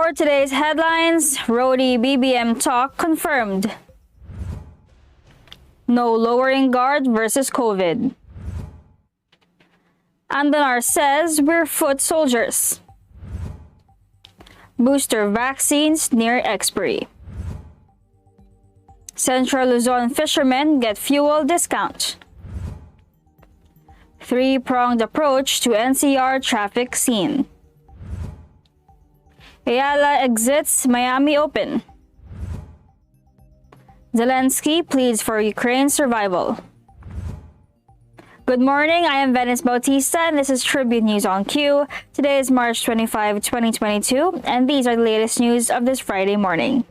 For today's headlines, Rody-BBM talk confirmed. No lowering guard versus COVID. Andanar says we're foot soldiers. Booster vaccines near expiry. Central Luzon fishermen get fuel discount. Three-pronged approach to NCR traffic scene. Eala exits Miami Open. Zelensky pleads for Ukraine's survival. Good morning, I am Venice Bautista and this is Tribune News on Q. Today is March 25, 2022, and these are the latest news of this Friday morning.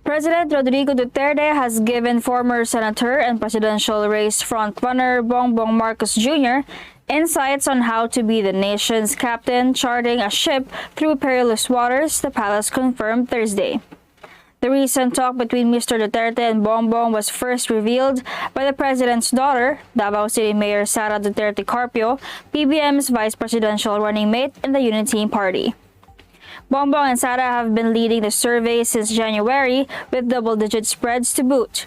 President Rodrigo Duterte has given former senator and presidential race frontrunner Bongbong Marcos Jr. insights on how to be the nation's captain charting a ship through perilous waters, the palace confirmed Thursday. The recent talk between Mr. Duterte and Bongbong was first revealed by the president's daughter, Davao City Mayor Sara Duterte Carpio, BBM's vice presidential running mate in the Unity Party. Bongbong and Sara have been leading the survey since January with double-digit spreads to boot.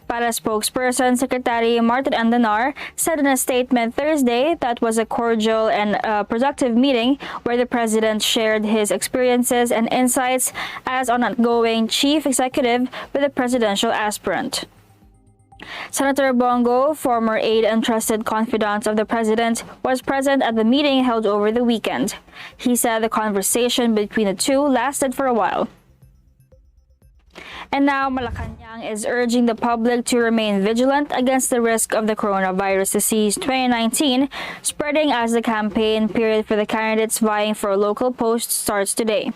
Palace spokesperson Secretary Martin Andanar said in a statement Thursday that was a cordial and productive meeting where the president shared his experiences and insights as an outgoing chief executive with a presidential aspirant. Senator Bongo, former aide and trusted confidant of the president, was present at the meeting held over the weekend. He said the conversation between the two lasted for a while. And now, Malacanang is urging the public to remain vigilant against the risk of the coronavirus disease 2019 spreading as the campaign period for the candidates vying for a local post starts today.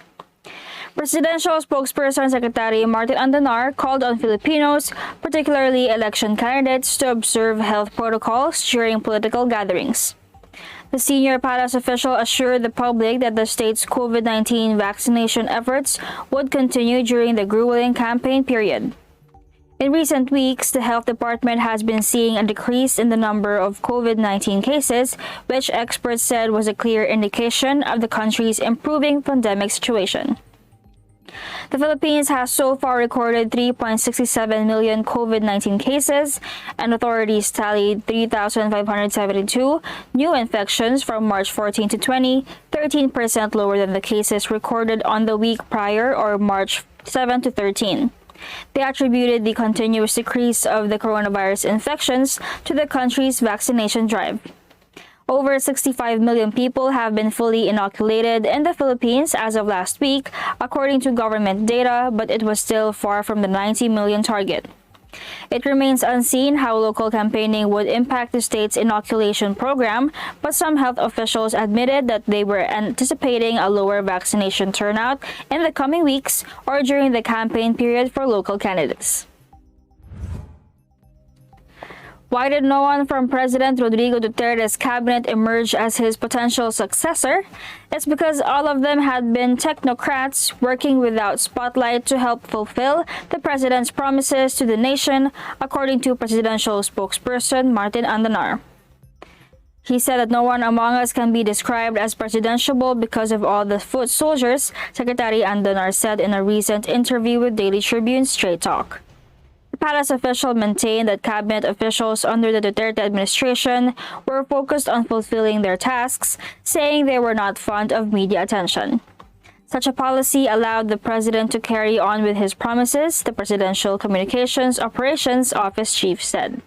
Presidential spokesperson Secretary Martin Andanar called on Filipinos, particularly election candidates, to observe health protocols during political gatherings. The senior palace official assured the public that the state's COVID-19 vaccination efforts would continue during the grueling campaign period. In recent weeks, the health department has been seeing a decrease in the number of COVID-19 cases, which experts said was a clear indication of the country's improving pandemic situation. The Philippines has so far recorded 3.67 million COVID-19 cases, and authorities tallied 3,572 new infections from March 14 to 20, 13% lower than the cases recorded on the week prior, or March 7 to 13. They attributed the continuous decrease of the coronavirus infections to the country's vaccination drive. Over 65 million people have been fully inoculated in the Philippines as of last week, according to government data, but it was still far from the 90 million target. It remains unseen how local campaigning would impact the state's inoculation program, but some health officials admitted that they were anticipating a lower vaccination turnout in the coming weeks or during the campaign period for local candidates. Why did no one from President Rodrigo Duterte's cabinet emerge as his potential successor? It's because all of them had been technocrats working without spotlight to help fulfill the president's promises to the nation, according to presidential spokesperson Martin Andanar. He said that no one among us can be described as presidentiable because of all the foot soldiers, Secretary Andanar said in a recent interview with Daily Tribune Straight Talk. The palace official maintained that cabinet officials under the Duterte administration were focused on fulfilling their tasks, saying they were not fond of media attention. Such a policy allowed the president to carry on with his promises, the Presidential Communications Operations Office chief said.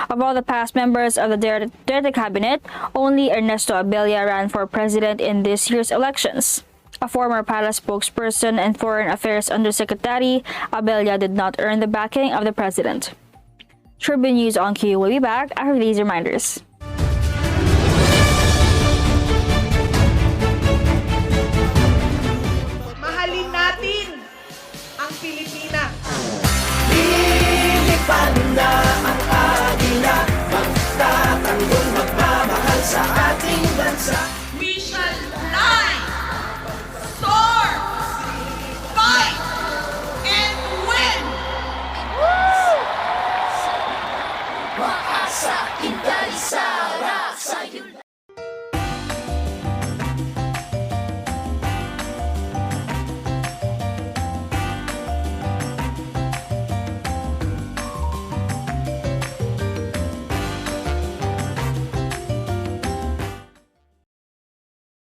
Of all the past members of the Duterte cabinet, only Ernesto Abella ran for president in this year's elections. A former palace spokesperson and foreign affairs undersecretary, Abella did not earn the backing of the president. Tribune News on Q will be back after these reminders. Mahalin natin ang Pilipinas. Lilipad na ang agila, magtatanggol magmamahal sa ating bansa. We shall fly, soar, fight, and win! Maasa, intaisa.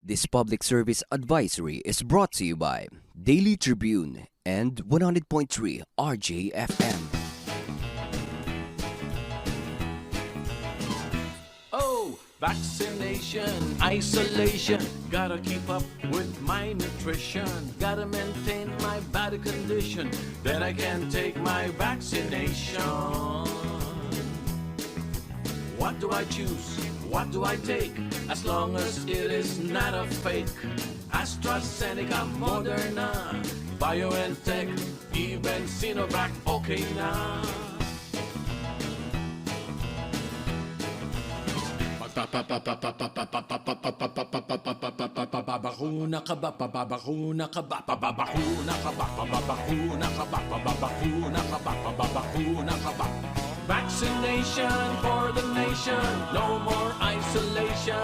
This public service advisory is brought to you by Daily Tribune and 100.3 RJFM. Oh, vaccination, isolation. Gotta keep up with my nutrition. Gotta maintain my body condition. Then I can take my vaccination. What do I choose? What do I take? As long as it is not a fake. AstraZeneca, Moderna, BioNTech, even Sinovac, okay na. Babakuna ka ba? Babakuna ka ba? Babakuna ka ba? Babakuna ka ba? Babakuna ka ba? Babakuna ka ba? Vaccination for the nation, no more isolation.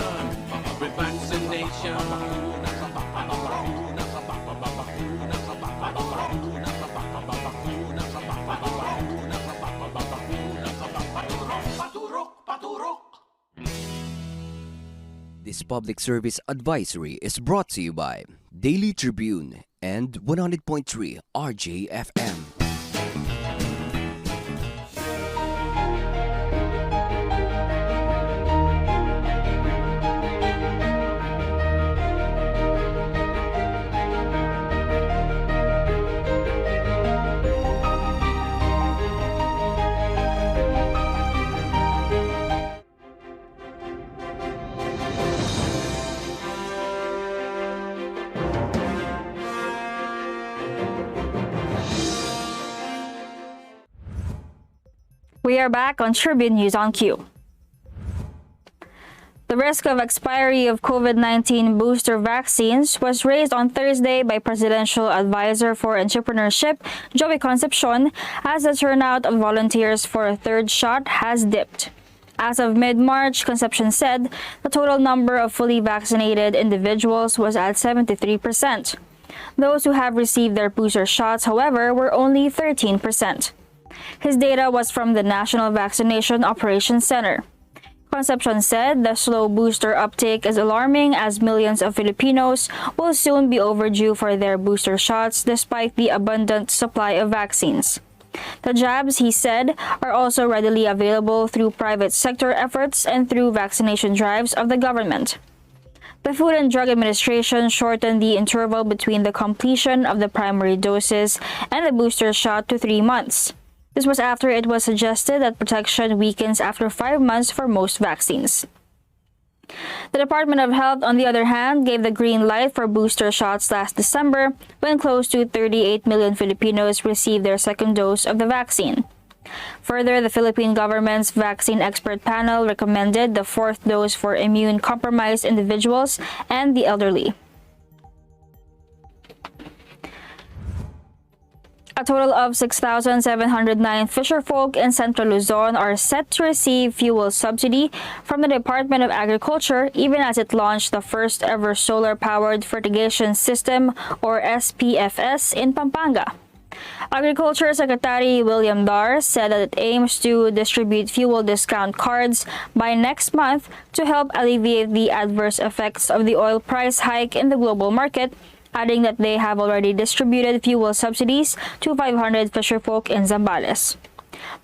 With vaccination, babakuna ka ba? Babakuna ka ba? Babakuna ka ba? Babakuna ka ba? Babakuna ka ba? Babakuna ka ba? Babakuna ka ba? Paturok, paturok, paturok. This public service advisory is brought to you by Daily Tribune and 100.3 RJFM. We are back on Tribune News on Q. The risk of expiry of COVID-19 booster vaccines was raised on Thursday by Presidential Advisor for Entrepreneurship, Joey Concepcion, as the turnout of volunteers for a third shot has dipped. As of mid-March, Concepcion said the total number of fully vaccinated individuals was at 73%. Those who have received their booster shots, however, were only 13%. His data was from the National Vaccination Operations Center. Concepcion said the slow booster uptake is alarming as millions of Filipinos will soon be overdue for their booster shots despite the abundant supply of vaccines. The jabs, he said, are also readily available through private sector efforts and through vaccination drives of the government. The Food and Drug Administration shortened the interval between the completion of the primary doses and the booster shot to 3 months. This was after it was suggested that protection weakens after 5 months for most vaccines. The Department of Health, on the other hand, gave the green light for booster shots last December when close to 38 million Filipinos received their second dose of the vaccine. Further, the Philippine government's vaccine expert panel recommended the fourth dose for immune-compromised individuals and the elderly. A total of 6,709 fisherfolk in Central Luzon are set to receive fuel subsidy from the Department of Agriculture, even as it launched the first-ever solar-powered fertigation system, or SPFS, in Pampanga. Agriculture Secretary William Dar said that it aims to distribute fuel discount cards by next month to help alleviate the adverse effects of the oil price hike in the global market, adding that they have already distributed fuel subsidies to 500 fisherfolk in Zambales.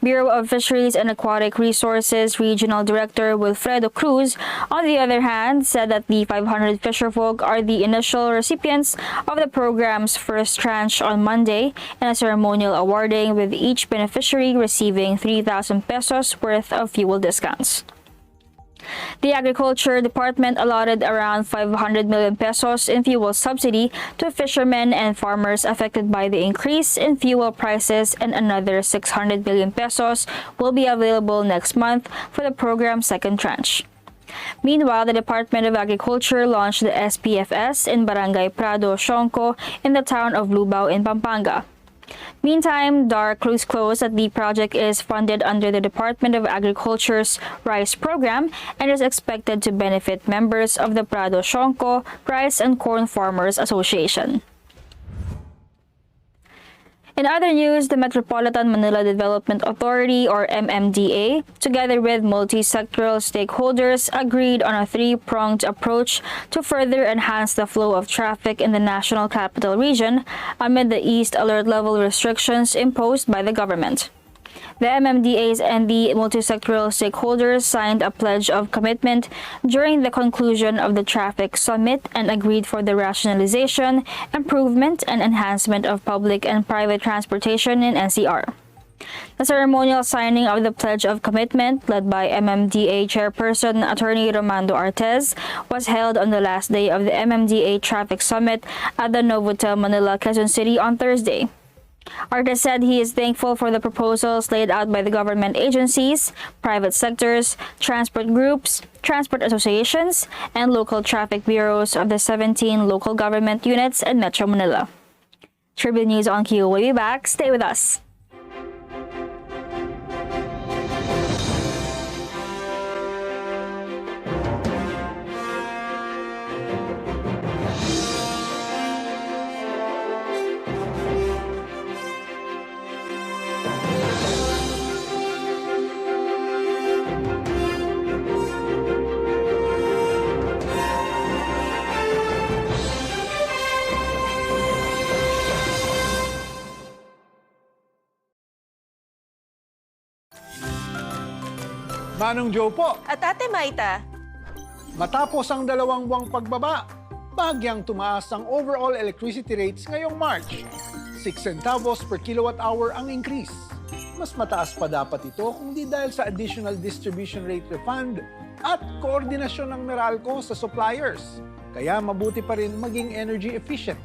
Bureau of Fisheries and Aquatic Resources Regional Director Wilfredo Cruz, on the other hand, said that the 500 fisherfolk are the initial recipients of the program's first tranche on Monday in a ceremonial awarding, with each beneficiary receiving 3,000 pesos worth of fuel discounts. The Agriculture Department allotted around 500 million pesos in fuel subsidy to fishermen and farmers affected by the increase in fuel prices, and another 600 million pesos will be available next month for the program's second tranche. Meanwhile, the Department of Agriculture launched the SPFS in Barangay Prado, Sionco, in the town of Lubao in Pampanga. Meantime, Dar Cruz closed that the project is funded under the Department of Agriculture's Rice Program and is expected to benefit members of the Prado Sionco Rice and Corn Farmers Association. In other news, the Metropolitan Manila Development Authority or MMDA, together with multi-sectoral stakeholders, agreed on a three-pronged approach to further enhance the flow of traffic in the National Capital Region amid the East Alert Level restrictions imposed by the government. The MMDAs and the multi-sectoral stakeholders signed a pledge of commitment during the conclusion of the traffic summit and agreed for the rationalization, improvement, and enhancement of public and private transportation in NCR. The ceremonial signing of the Pledge of Commitment, led by MMDA Chairperson Attorney Romando Artez, was held on the last day of the MMDA Traffic Summit at the Novotel Manila, Quezon City on Thursday. Artez said he is thankful for the proposals laid out by the government agencies, private sectors, transport groups, transport associations, and local traffic bureaus of the 17 local government units in Metro Manila. Tribune News on Q will be back. Stay with us. Manong Joe po, At Ate Maita, matapos ang 2 buwang pagbaba, bagyang tumaas ang overall electricity rates ngayong March. 6 centavos per kilowatt hour ang increase. Mas mataas pa dapat ito kung di dahil sa additional distribution rate refund at koordinasyon ng Meralco sa suppliers. Kaya mabuti pa rin maging energy efficient.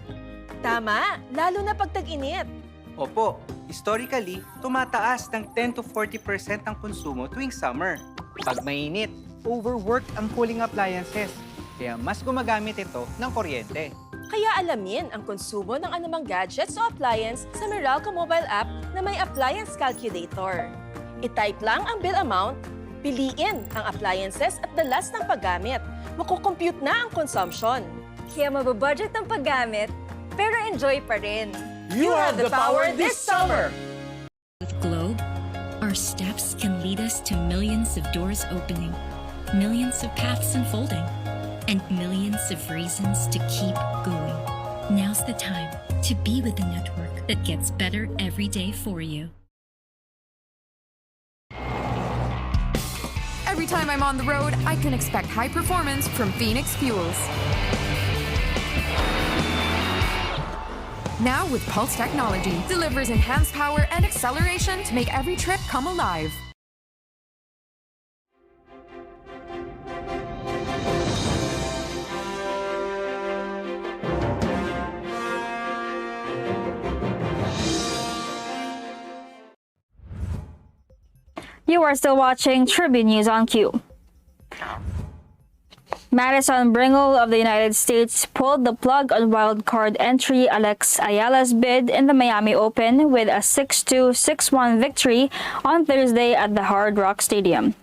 tama, lalo na pag tag-init. Opo, historically, tumataas ng 10 to 40% ang konsumo tuwing summer. Pag mainit, overworked ang cooling appliances, kaya mas gumagamit ito ng kuryente. Kaya alamin ang konsumo ng anumang gadgets o appliance sa Meralco mobile app na may appliance calculator. I-type lang ang bill amount, piliin ang appliances at dalas ng paggamit. Makukompute na ang consumption. Kaya mababudget ang paggamit, pero enjoy pa rin. You have the power this summer! With Globe, our steps can lead us to millions of doors opening, millions of paths unfolding, and millions of reasons to keep going. Now's the time to be with the network that gets better every day for you. Every time I'm on the road, I can expect high performance from Phoenix Fuels. Now with Pulse technology, delivers enhanced power and acceleration to make every trip come alive. You are still watching Tribune News on Q. Madison Bringle of the United States pulled the plug on wildcard entry Alex Ayala's bid in the Miami Open with a 6-2, 6-1 victory on Thursday at the Hard Rock Stadium.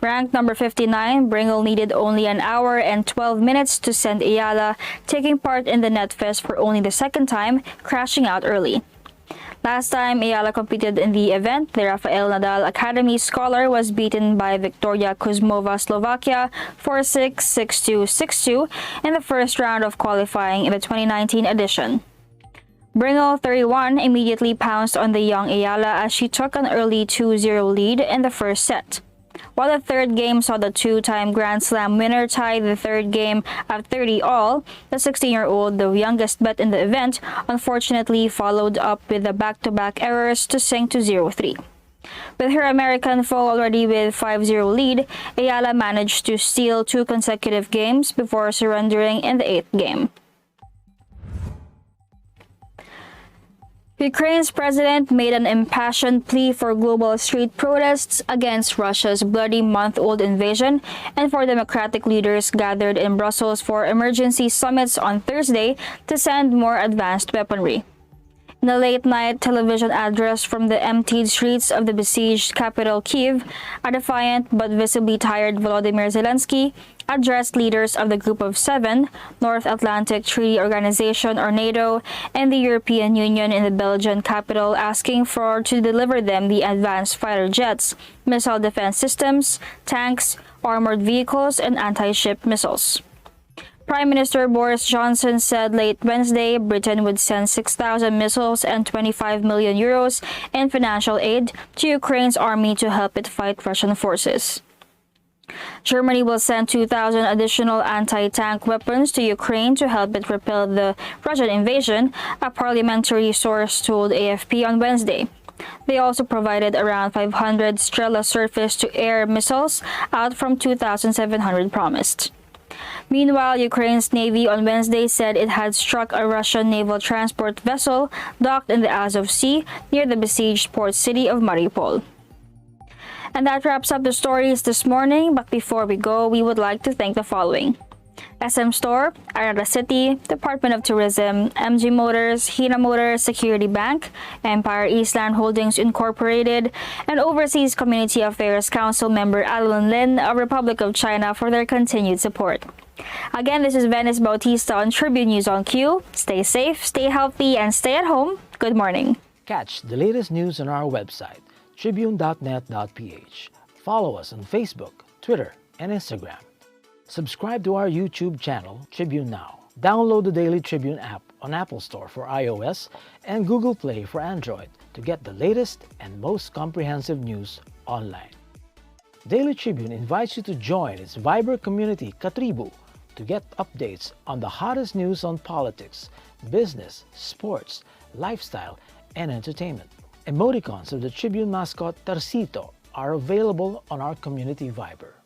Ranked number 59, Bringle needed only an hour and 12 minutes to send Eala, taking part in the Net Fest for only the second time, crashing out early. Last time Eala competed in the event, the Rafael Nadal Academy scholar was beaten by Victoria Kuzmova, Slovakia 4-6, 6-2, 6-2 in the first round of qualifying in the 2019 edition. Bringle, 31, immediately pounced on the young Eala as she took an early 2-0 lead in the first set. While the third game saw the two-time Grand Slam winner tie the third game at 30-all, the 16-year-old, the youngest bet in the event, unfortunately followed up with the back-to-back errors to sink to 0-3. With her American foe already with 5-0 lead, Eala managed to steal 2 consecutive games before surrendering in the 8th game. Ukraine's president made an impassioned plea for global street protests against Russia's bloody month-old invasion and for democratic leaders gathered in Brussels for emergency summits on Thursday to send more advanced weaponry. In a late-night television address from the emptied streets of the besieged capital Kyiv, a defiant but visibly tired Volodymyr Zelensky addressed leaders of the Group of Seven, North Atlantic Treaty Organization or NATO, and the European Union in the Belgian capital, asking to deliver them the advanced fighter jets, missile defense systems, tanks, armored vehicles, and anti-ship missiles. Prime Minister Boris Johnson said late Wednesday Britain would send 6,000 missiles and 25 million euros in financial aid to Ukraine's army to help it fight Russian forces. Germany will send 2,000 additional anti-tank weapons to Ukraine to help it repel the Russian invasion, a parliamentary source told AFP on Wednesday. They also provided around 500 Strela surface-to-air missiles out from 2,700 promised. Meanwhile, Ukraine's Navy on Wednesday said it had struck a Russian naval transport vessel docked in the Azov Sea near the besieged port city of Mariupol. And that wraps up the stories this morning, but before we go, we would like to thank the following: SM Store, Arada City, Department of Tourism, MG Motors, Hina Motors, Security Bank, Empire Eastland Holdings Incorporated, and Overseas Community Affairs Council member Alan Lin of Republic of China for their continued support. Again, this is Venice Bautista on Tribune News on Q. Stay safe, stay healthy, and stay at home. Good morning. Catch the latest news on our website, tribune.net.ph. Follow us on Facebook, Twitter, and Instagram. Subscribe to our YouTube channel, Tribune Now. Download the Daily Tribune app on Apple Store for iOS and Google Play for Android to get the latest and most comprehensive news online. Daily Tribune invites you to join its Viber community, Katribu, to get updates on the hottest news on politics, business, sports, lifestyle, and entertainment. Emoticons of the Tribune mascot Tarsito are available on our community Viber.